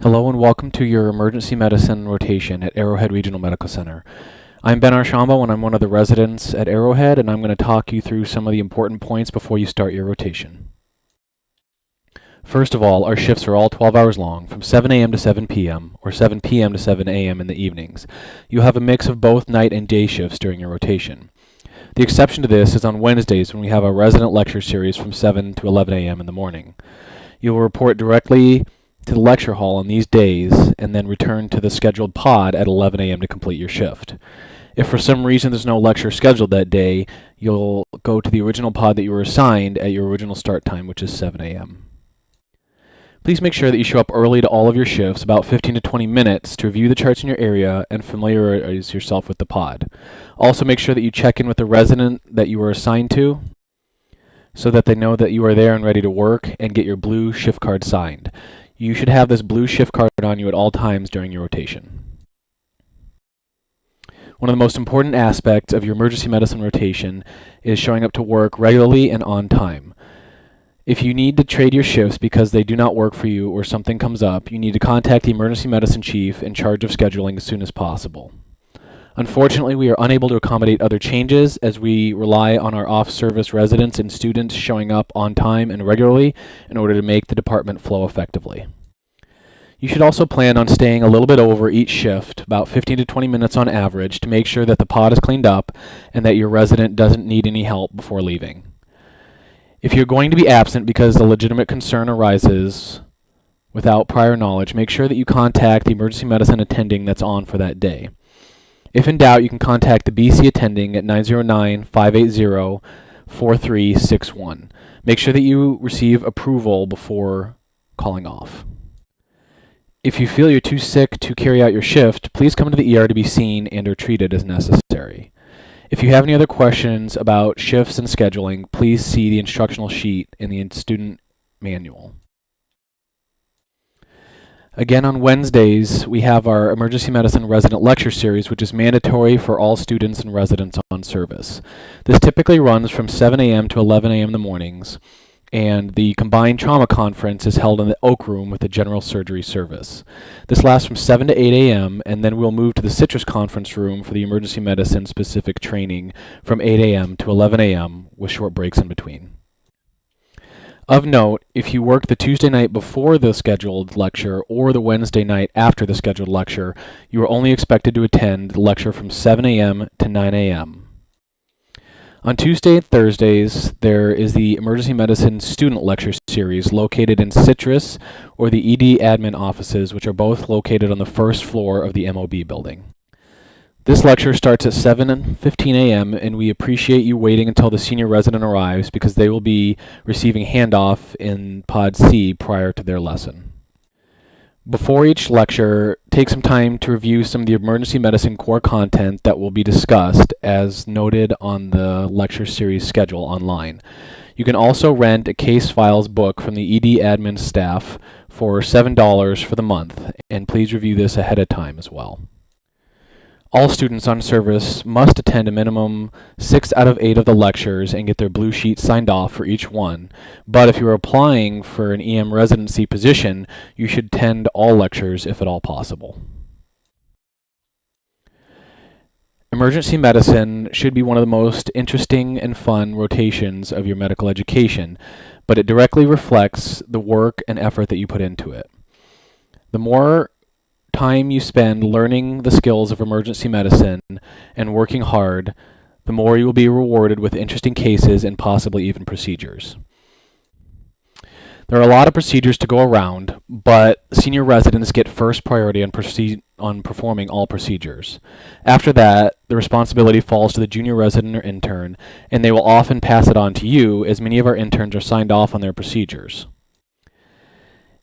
Hello and welcome to your emergency medicine rotation at Arrowhead Regional Medical Center. I'm Ben Arshamba and I'm one of the residents at Arrowhead, and I'm going to talk you through some of the important points before you start your rotation. First of all, our shifts are all 12 hours long, from 7 a.m. to 7 p.m., or 7 p.m. to 7 a.m. in the evenings. You'll have a mix of both night and day shifts during your rotation. The exception to this is on Wednesdays when we have a resident lecture series from 7 to 11 a.m. in the morning. You will report directly to the lecture hall on these days and then return to the scheduled pod at 11 a.m. to complete your shift. If for some reason there's no lecture scheduled that day, you'll go to the original pod that you were assigned at your original start time, which is 7 a.m. Please make sure that you show up early to all of your shifts, about 15 to 20 minutes, to review the charts in your area and familiarize yourself with the pod. Also make sure that you check in with the resident that you were assigned to so that they know that you are there and ready to work, and get your blue shift card signed. You should have this blue shift card on you at all times during your rotation. One of the most important aspects of your emergency medicine rotation is showing up to work regularly and on time. If you need to trade your shifts because they do not work for you or something comes up, you need to contact the emergency medicine chief in charge of scheduling as soon as possible. Unfortunately, we are unable to accommodate other changes as we rely on our off-service residents and students showing up on time and regularly in order to make the department flow effectively. You should also plan on staying a little bit over each shift, about 15 to 20 minutes on average, to make sure that the pod is cleaned up and that your resident doesn't need any help before leaving. If you're going to be absent because a legitimate concern arises without prior knowledge, make sure that you contact the emergency medicine attending that's on for that day. If in doubt, you can contact the BC attending at 909-580-4361. Make sure that you receive approval before calling off. If you feel you're too sick to carry out your shift, please come to the ER to be seen and/or treated as necessary. If you have any other questions about shifts and scheduling, please see the instructional sheet in the student manual. Again, on Wednesdays, we have our Emergency Medicine Resident Lecture Series, which is mandatory for all students and residents on service. This typically runs from 7 a.m. to 11 a.m. in the mornings, and the Combined Trauma Conference is held in the Oak Room with the General Surgery Service. This lasts from 7 to 8 a.m., and then we'll move to the Citrus Conference Room for the Emergency Medicine specific training from 8 a.m. to 11 a.m. with short breaks in between. Of note, if you work the Tuesday night before the scheduled lecture or the Wednesday night after the scheduled lecture, you are only expected to attend the lecture from 7 a.m. to 9 a.m. On Tuesday and Thursdays, there is the Emergency Medicine Student Lecture Series located in Citrus or the ED admin offices, which are both located on the first floor of the MOB building. This lecture starts at 7:15 a.m. and we appreciate you waiting until the senior resident arrives because they will be receiving handoff in Pod C prior to their lesson. Before each lecture, take some time to review some of the emergency medicine core content that will be discussed as noted on the lecture series schedule online. You can also rent a case files book from the ED admin staff for $7 for the month, and please review this ahead of time as well. All students on service must attend a minimum 6 out of 8 of the lectures and get their blue sheet signed off for each one. But if you are applying for an EM residency position, you should attend all lectures if at all possible. Emergency medicine should be one of the most interesting and fun rotations of your medical education, but it directly reflects the work and effort that you put into it. The more time you spend learning the skills of emergency medicine and working hard, the more you will be rewarded with interesting cases and possibly even procedures. There are a lot of procedures to go around, but senior residents get first priority on performing all procedures. After that, the responsibility falls to the junior resident or intern, and they will often pass it on to you, as many of our interns are signed off on their procedures.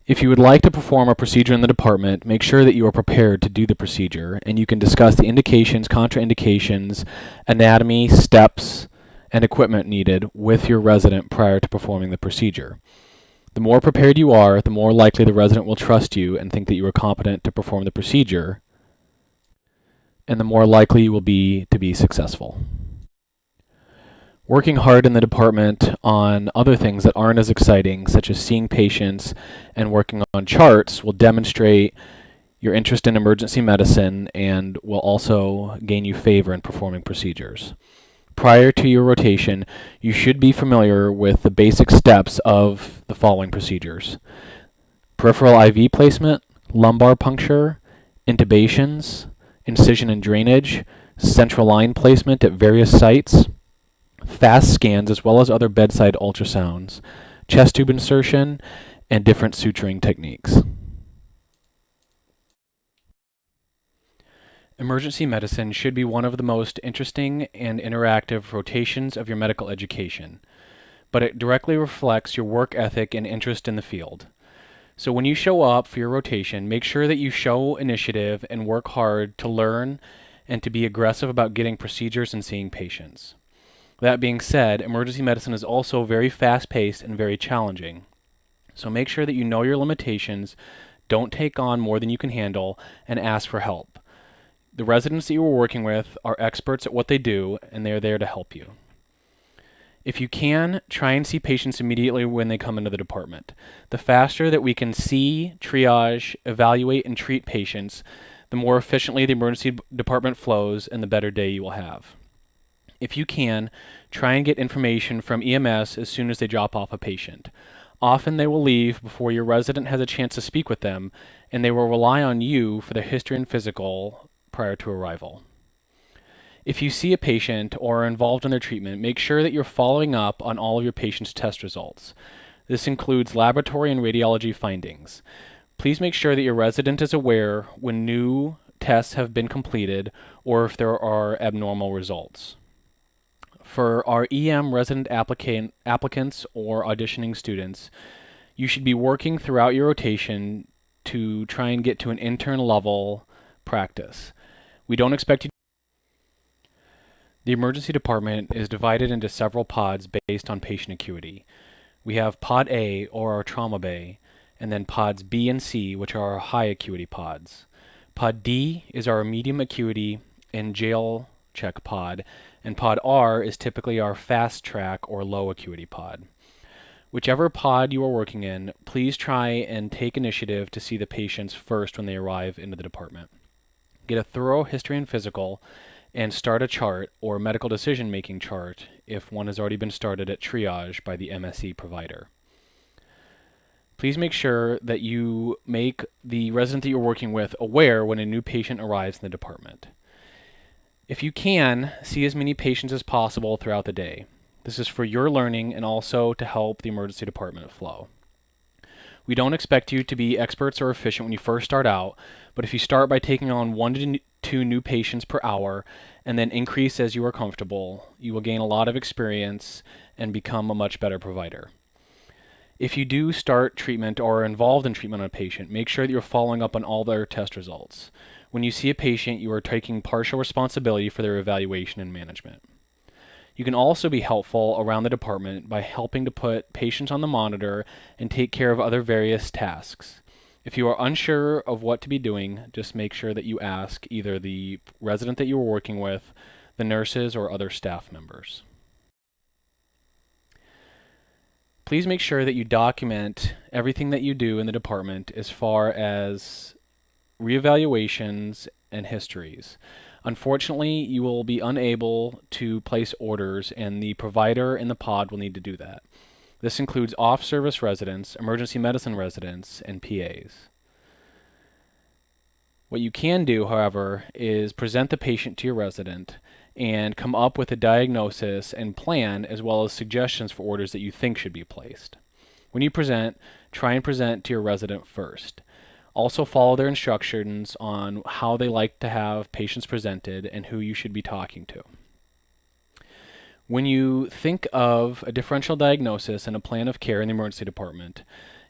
If you would like to perform a procedure in the department, make sure that you are prepared to do the procedure, and you can discuss the indications, contraindications, anatomy, steps, and equipment needed with your resident prior to performing the procedure. The more prepared you are, the more likely the resident will trust you and think that you are competent to perform the procedure, and the more likely you will be to be successful. Working hard in the department on other things that aren't as exciting, such as seeing patients and working on charts, will demonstrate your interest in emergency medicine and will also gain you favor in performing procedures. Prior to your rotation, you should be familiar with the basic steps of the following procedures: peripheral IV placement, lumbar puncture, intubations, incision and drainage, central line placement at various sites, fast scans as well as other bedside ultrasounds, chest tube insertion, and different suturing techniques. Emergency medicine should be one of the most interesting and interactive rotations of your medical education, but it directly reflects your work ethic and interest in the field. So when you show up for your rotation, make sure that you show initiative and work hard to learn and to be aggressive about getting procedures and seeing patients. That being said, emergency medicine is also very fast-paced and very challenging. So make sure that you know your limitations, don't take on more than you can handle, and ask for help. The residents that you are working with are experts at what they do, and they are there to help you. If you can, try and see patients immediately when they come into the department. The faster that we can see, triage, evaluate, and treat patients, the more efficiently the emergency department flows and the better day you will have. If you can, try and get information from EMS as soon as they drop off a patient. Often they will leave before your resident has a chance to speak with them, and they will rely on you for their history and physical prior to arrival. If you see a patient or are involved in their treatment, make sure that you're following up on all of your patient's test results. This includes laboratory and radiology findings. Please make sure that your resident is aware when new tests have been completed or if there are abnormal results. For our EM resident applicants or auditioning students, you should be working throughout your rotation to try and get to an intern level practice. We don't expect you. The emergency department is divided into several pods based on patient acuity. We have Pod A, or our trauma bay, and then Pods B and C, which are our high acuity pods. Pod D is our medium acuity and jail check pod, and Pod R is typically our fast track or low acuity pod. Whichever pod you are working in, please try and take initiative to see the patients first when they arrive into the department. Get a thorough history and physical, and start a chart or medical decision-making chart if one has already been started at triage by the MSE provider. Please make sure that you make the resident that you're working with aware when a new patient arrives in the department. If you can, see as many patients as possible throughout the day. This is for your learning and also to help the emergency department flow. We don't expect you to be experts or efficient when you first start out, but if you start by taking on 1 to 2 new patients per hour and then increase as you are comfortable, you will gain a lot of experience and become a much better provider. If you do start treatment or are involved in treatment on a patient, make sure that you're following up on all their test results. When you see a patient, you are taking partial responsibility for their evaluation and management. You can also be helpful around the department by helping to put patients on the monitor and take care of other various tasks. If you are unsure of what to be doing, just make sure that you ask either the resident that you are working with, the nurses, or other staff members. Please make sure that you document everything that you do in the department as far as reevaluations and histories. Unfortunately, you will be unable to place orders, and the provider in the pod will need to do that. This includes off-service residents, emergency medicine residents, and PAs. What you can do, however, is present the patient to your resident and come up with a diagnosis and plan as well as suggestions for orders that you think should be placed. When you present, try and present to your resident first. Also follow their instructions on how they like to have patients presented and who you should be talking to. When you think of a differential diagnosis and a plan of care in the emergency department,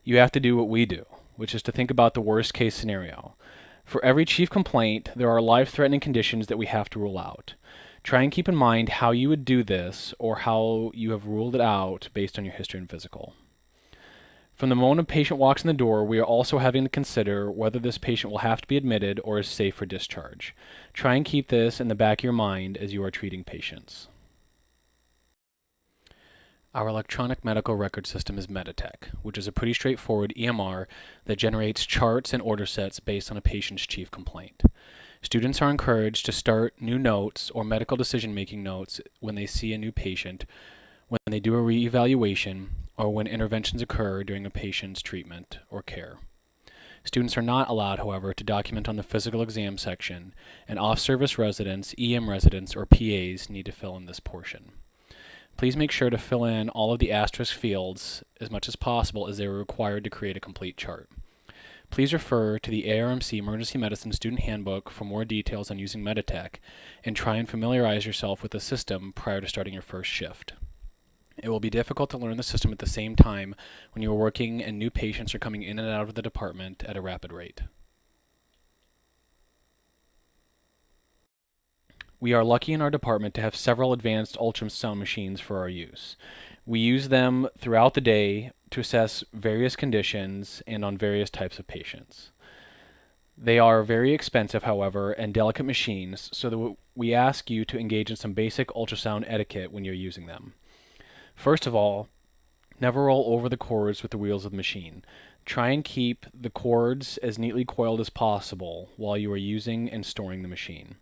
you have to do what we do, which is to think about the worst case scenario. For every chief complaint, there are life-threatening conditions that we have to rule out. Try and keep in mind how you would do this or how you have ruled it out based on your history and physical. From the moment a patient walks in the door, we are also having to consider whether this patient will have to be admitted or is safe for discharge. Try and keep this in the back of your mind as you are treating patients. Our electronic medical record system is Meditech, which is a pretty straightforward EMR that generates charts and order sets based on a patient's chief complaint. Students are encouraged to start new notes or medical decision-making notes when they see a new patient, when they do a reevaluation, or when interventions occur during a patient's treatment or care. Students are not allowed, however, to document on the physical exam section, and off-service residents, EM residents, or PAs need to fill in this portion. Please make sure to fill in all of the asterisk fields as much as possible, as they are required to create a complete chart. Please refer to the ARMC Emergency Medicine Student Handbook for more details on using Meditech, and try and familiarize yourself with the system prior to starting your first shift. It will be difficult to learn the system at the same time when you are working and new patients are coming in and out of the department at a rapid rate. We are lucky in our department to have several advanced ultrasound machines for our use. We use them throughout the day to assess various conditions and on various types of patients. They are very expensive, however, and delicate machines, so that we ask you to engage in some basic ultrasound etiquette when you're using them. First of all, never roll over the cords with the wheels of the machine. Try and keep the cords as neatly coiled as possible while you are using and storing the machine.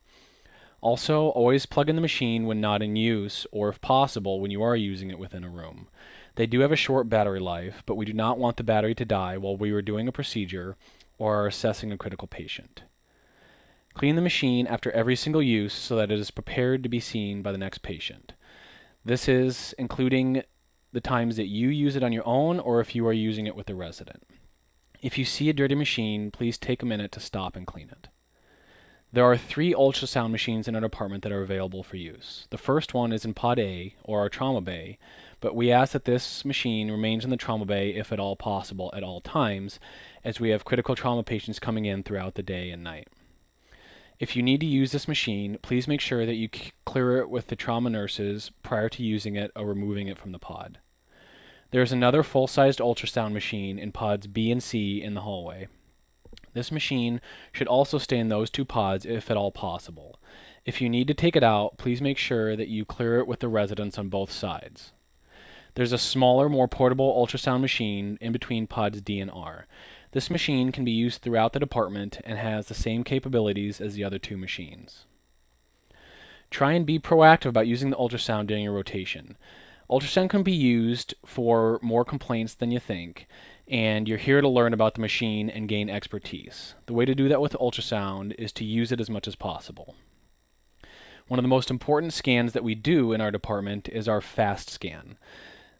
Also, always plug in the machine when not in use, or if possible, when you are using it within a room. They do have a short battery life, but we do not want the battery to die while we are doing a procedure or are assessing a critical patient. Clean the machine after every single use so that it is prepared to be seen by the next patient. This is including the times that you use it on your own or if you are using it with a resident. If you see a dirty machine, please take a minute to stop and clean it. There are 3 ultrasound machines in our department that are available for use. The first one is in Pod A, or our trauma bay, but we ask that this machine remains in the trauma bay if at all possible at all times, as we have critical trauma patients coming in throughout the day and night. If you need to use this machine, please make sure that you clear it with the trauma nurses prior to using it or removing it from the pod. There is another full-sized ultrasound machine in pods B and C in the hallway. This machine should also stay in those 2 pods if at all possible. If you need to take it out, please make sure that you clear it with the residents on both sides. There's a smaller, more portable ultrasound machine in between pods D and R. This machine can be used throughout the department and has the same capabilities as the other 2 machines. Try and be proactive about using the ultrasound during your rotation. Ultrasound can be used for more complaints than you think, and you're here to learn about the machine and gain expertise. The way to do that with ultrasound is to use it as much as possible. One of the most important scans that we do in our department is our FAST scan.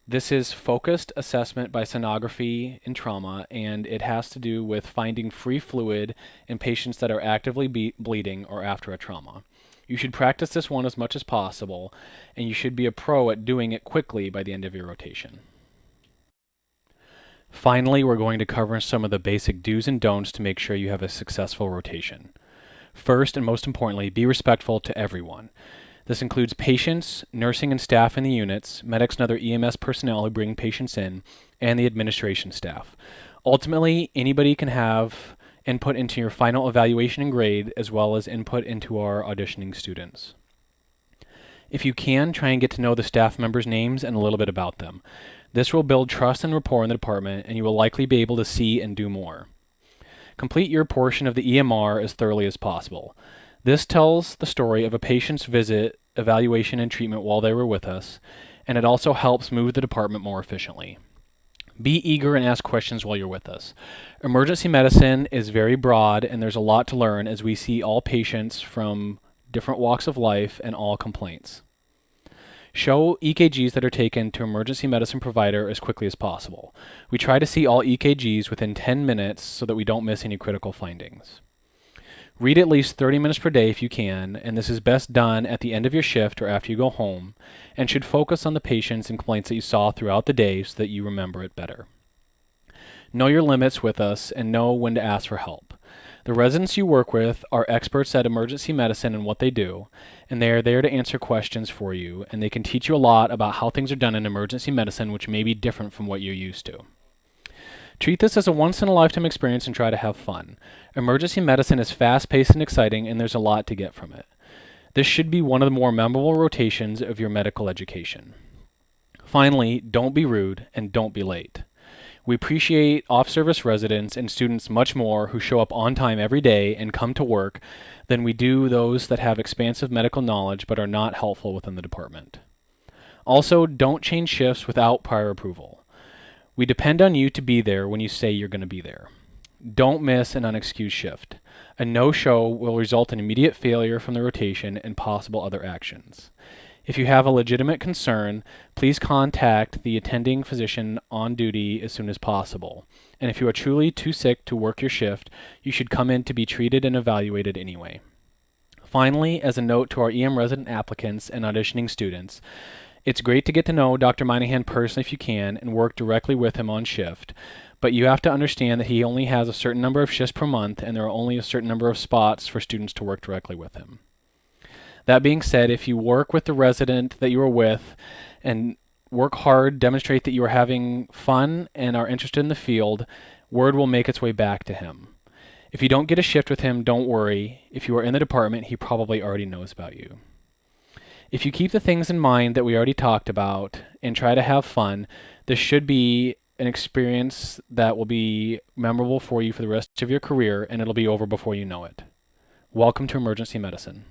This is focused assessment by sonography in trauma, and it has to do with finding free fluid in patients that are actively bleeding or after a trauma. You should practice this one as much as possible, and you should be a pro at doing it quickly by the end of your rotation. Finally, we're going to cover some of the basic do's and don'ts to make sure you have a successful rotation. First, and most importantly, be respectful to everyone. This includes patients, nursing and staff in the units, medics and other EMS personnel who bring patients in, and the administration staff. Ultimately, anybody can have input into your final evaluation and grade, as well as input into our auditioning students. If you can, try and get to know the staff members' names and a little bit about them. This will build trust and rapport in the department, and you will likely be able to see and do more. Complete your portion of the EMR as thoroughly as possible. This tells the story of a patient's visit, evaluation, and treatment while they were with us, and it also helps move the department more efficiently. Be eager and ask questions while you're with us. Emergency medicine is very broad, and there's a lot to learn as we see all patients from different walks of life and all complaints. Show EKGs that are taken to emergency medicine provider as quickly as possible. We try to see all EKGs within 10 minutes so that we don't miss any critical findings. Read at least 30 minutes per day if you can, and this is best done at the end of your shift or after you go home, and should focus on the patients and complaints that you saw throughout the day so that you remember it better. Know your limits with us and know when to ask for help. The residents you work with are experts at emergency medicine and what they do, and they are there to answer questions for you, and they can teach you a lot about how things are done in emergency medicine, which may be different from what you're used to. Treat this as a once-in-a-lifetime experience and try to have fun. Emergency medicine is fast-paced and exciting, and there's a lot to get from it. This should be one of the more memorable rotations of your medical education. Finally, don't be rude and don't be late. We appreciate off-service residents and students much more who show up on time every day and come to work than we do those that have expansive medical knowledge but are not helpful within the department. Also, don't change shifts without prior approval. We depend on you to be there when you say you're going to be there. Don't miss an unexcused shift. A no-show will result in immediate failure from the rotation and possible other actions. If you have a legitimate concern, please contact the attending physician on duty as soon as possible. And if you are truly too sick to work your shift, you should come in to be treated and evaluated anyway. Finally, as a note to our EM resident applicants and auditioning students, it's great to get to know Dr. Moynihan personally if you can and work directly with him on shift, but you have to understand that he only has a certain number of shifts per month and there are only a certain number of spots for students to work directly with him. That being said, if you work with the resident that you are with and work hard, demonstrate that you are having fun and are interested in the field, word will make its way back to him. If you don't get a shift with him, don't worry. If you are in the department, he probably already knows about you. If you keep the things in mind that we already talked about and try to have fun, this should be an experience that will be memorable for you for the rest of your career, and it'll be over before you know it. Welcome to emergency medicine.